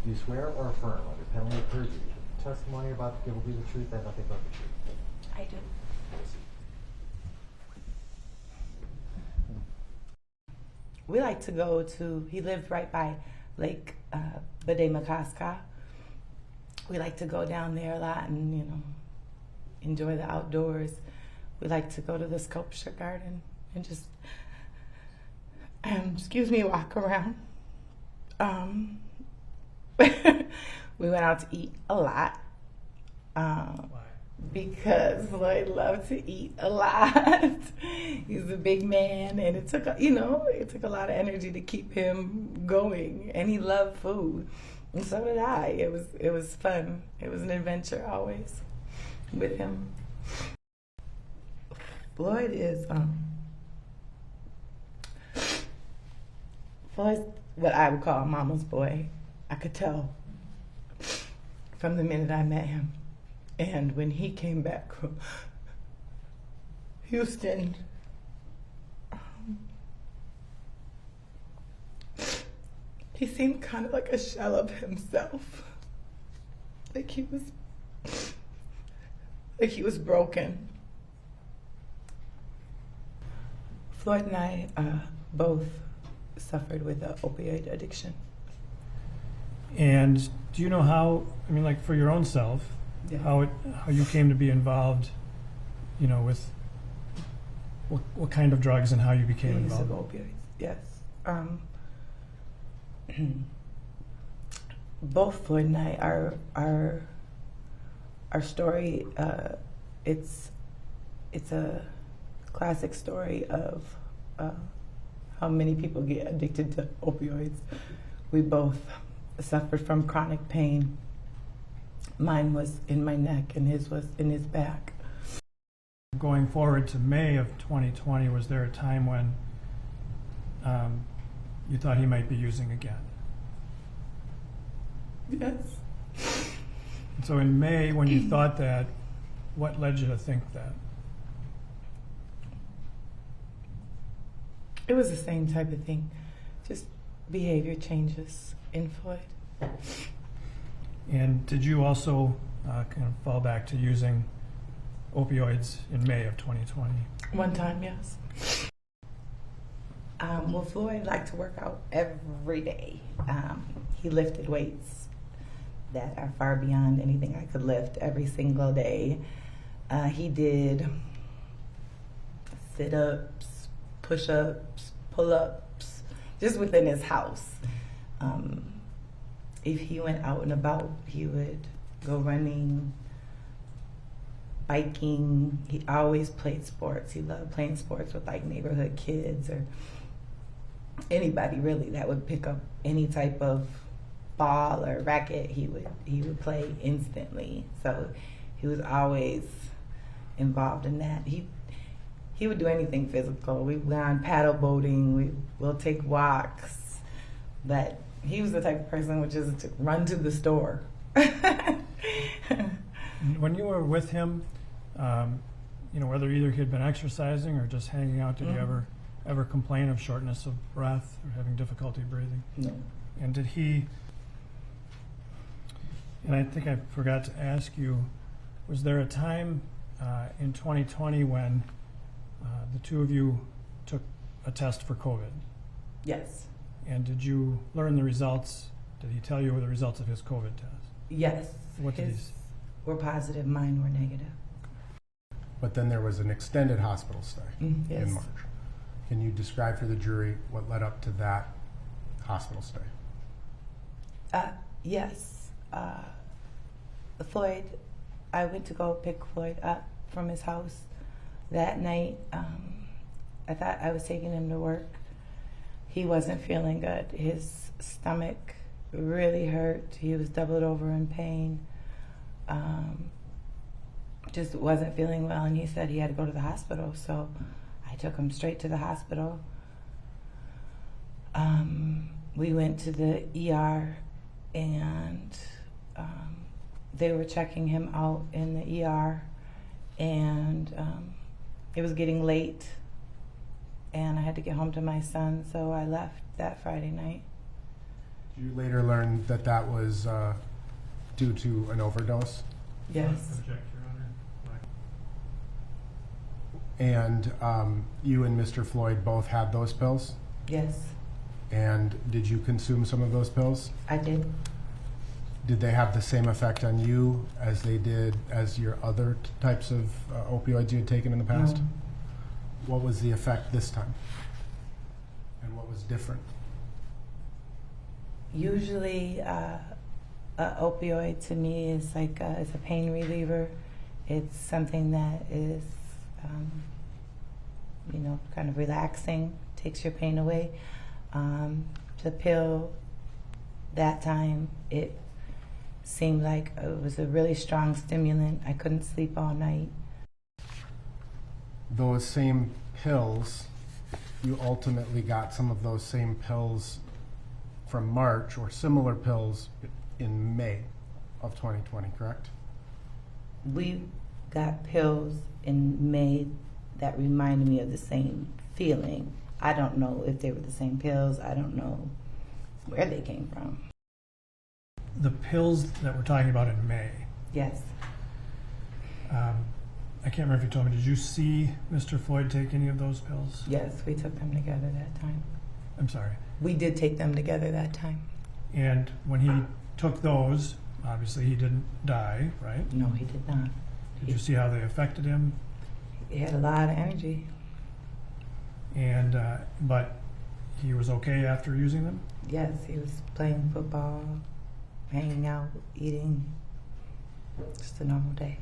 Do you swear or affirm under penalty of perjury that the testimony you're about to give will be the truth and nothing but the truth? I do. We like to go to, he lived right by Lake Bade-Makaska. We like to go down there a lot and, you know, enjoy the outdoors. We like to go to the sculpture garden and just, walk around. We went out to eat a lot. Why? Because Floyd loved to eat a lot. He's a big man, and it took a lot of energy to keep him going, and he loved food, and so did I. It was fun. It was an adventure always with him. Floyd is Floyd's what I would call a mama's boy. I could tell from the minute I met him. And when he came back from Houston, he seemed kind of like a shell of himself. Like he was broken. Floyd and I both suffered with an opioid addiction. And do you know how, I mean, like for your own self, Yeah. how you came to be involved, you know, with what kind of drugs and how you became The use of involved? opioids, yes. Both Floyd and I, our story, it's a classic story of how many people get addicted to opioids. We both suffered from chronic pain. Mine was in my neck and his was in his back. Going forward to May of 2020, was there a time when you thought he might be using again? Yes. And so in May, when you thought that, what led you to think that? It was the same type of thing, just behavior changes in Floyd. And did you also kind of fall back to using opioids in May of 2020? One time, yes. Well, Floyd liked to work out every day. He lifted weights that are far beyond anything I could lift every single day. He did sit-ups, push-ups, pull-ups, just within his house. If he went out and about, he would go running, biking. He always played sports. He loved playing sports with like neighborhood kids or anybody really that would pick up any type of ball or racket. He would play instantly. So he was always involved in that. He would do anything physical. We went on paddle boating. We'll take walks. But he was the type of person which is to run to the store. When you were with him, you know, whether either he had been exercising or just hanging out, did you ever complain of shortness of breath or having difficulty breathing? No. And did he, and I think I forgot to ask you, was there a time in 2020 when the two of you took a test for COVID? Yes. And did you learn the results? Did he tell you the results of his COVID test? Yes. What did he His say? were positive, mine were negative. But then there was an extended hospital stay Yes. in March. Can you describe for the jury what led up to that hospital stay? Yes. Floyd, I went to go pick Floyd up from his house that night. I thought I was taking him to work. He wasn't feeling good. His stomach really hurt. He was doubled over in pain. Just wasn't feeling well, and he said he had to go to the hospital. So I took him straight to the hospital. We went to the ER, and they were checking him out in the ER, and it was getting late, and I had to get home to my son, so I left that Friday night. Did you later learn that that was due to an overdose? Yes. Object, Your Honor. And you and Mr. Floyd both had those pills? Yes, And did you consume some of those pills? I did. Did they have the same effect on you as they did as your other types of opioids you had taken in the past? No. What was the effect this time? And what was different? Usually, a opioid to me is like it's a pain reliever. It's something that is, kind of relaxing, takes your pain away. The pill, that time, it seemed like it was a really strong stimulant. I couldn't sleep all night. Those same pills, you ultimately got some of those same pills from March or similar pills in May of 2020, correct? We got pills in May that reminded me of the same feeling. I don't know if they were the same pills. I don't know where they came from. The pills that we're talking about in May, Yes. I can't remember if you told me, did you see Mr. Floyd take any of those pills? Yes, we took them together that time. I'm sorry. We did take them together that time. And when he took those, obviously he didn't die, right? No, he did not. Did you see how they affected him? He had a lot of energy. And but he was okay after using them? Yes, he was playing football, hanging out, eating. Just a normal day.